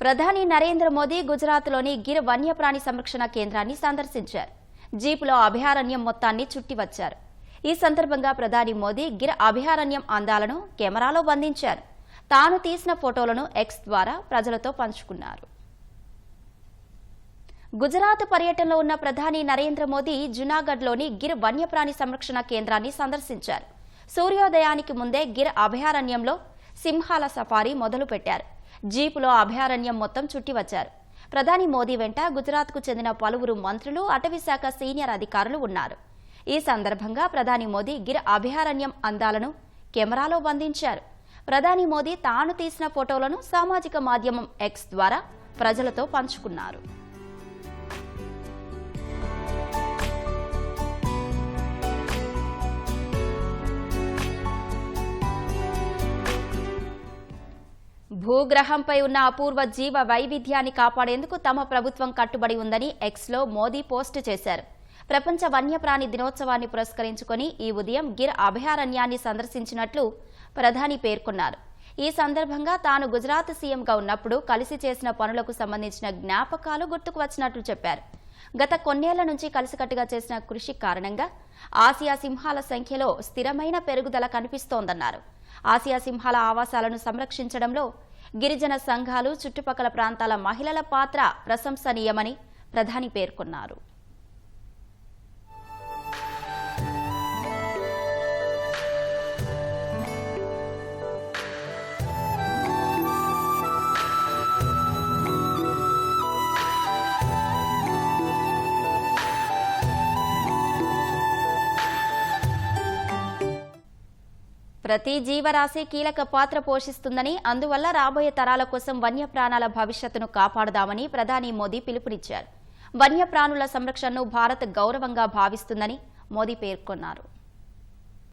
ప్రధాని నరేంద్ర మోదీ గుజరాత్లోని గిర్ వన్యప్రాణి సంరక్షణ కేంద్రాన్ని సందర్శించారు. జీపులో అభయారణ్యం మొత్తాన్ని చుట్టి వచ్చారు. ఈ సందర్భంగా ప్రధాని మోదీ గిర్ అభయారణ్యం అందాలను కెమెరాలో బంధించారు. తాను తీసిన ఫోటోలను ఎక్స్ ద్వారా ప్రజలతో పంచుకున్నారు. గుజరాత్ పర్యటనలో ఉన్న ప్రధాని నరేంద్ర మోదీ జునాగఢ్లోని గిర్ వన్యప్రాణి సంరక్షణ కేంద్రాన్ని సందర్శించారు. సూర్యోదయానికి ముందే గిర్ అభయారణ్యంలో సింహాల సఫారీ మొదలుపెట్టారు. జీపులో అభయారణ్యం మొత్తం చుట్టి వచ్చారు. ప్రధాని మోదీ వెంట గుజరాత్కు చెందిన పలువురు మంత్రులు, అటవీశాఖ సీనియర్ అధికారులు ఉన్నారు. ఈ సందర్భంగా ప్రధాని మోదీ గిర్ అభయారణ్యం అందాలను కెమెరాలో బంధించారు. ప్రధాని మోదీ తాను తీసిన ఫోటోలను సామాజిక మాధ్యమం ఎక్స్ ద్వారా ప్రజలతో పంచుకున్నారు. భూగ్రహంపై ఉన్న అపూర్వ జీవ వైవిధ్యాన్ని కాపాడేందుకు తమ ప్రభుత్వం కట్టుబడి ఉందని ఎక్స్లో మోదీ పోస్టు చేశారు. ప్రపంచ వన్యప్రాణి దినోత్సవాన్ని పురస్కరించుకుని ఈ ఉదయం గిర్ అభయారణ్యాన్ని సందర్శించినట్లు ప్రధాని పేర్కొన్నారు. ఈ సందర్భంగా తాను గుజరాత్ సీఎంగా ఉన్నప్పుడు కలిసి చేసిన పనులకు సంబంధించిన జ్ఞాపకాలు గుర్తుకు వచ్చినట్లు చెప్పారు. గత కొన్నేళ్ల నుంచి కలిసికట్టుగా చేసిన కృషి కారణంగా ఆసియా సింహాల సంఖ్యలో స్థిరమైన పెరుగుదల కనిపిస్తోందన్నారు. ఆసియా సింహాల ఆవాసాలను సంరక్షించడంలో గిరిజన సంఘాలు, చుట్టుపక్కల ప్రాంతాల మహిళల పాత్ర ప్రశంసనీయమని ప్రధాని పేర్కొన్నారు. ప్రతి జీవరాశి కీలక పాత్ర పోషిస్తుందని, అందువల్ల రాబోయే తరాల కోసం వన్యప్రాణాల భవిష్యత్తును కాపాడుదామని ప్రధాని మోదీ పిలుపునిచ్చారు. వన్యప్రాణుల సంరక్షణను భారత్ గౌరవంగా భావిస్తుందని మోదీ పేర్కొన్నారు.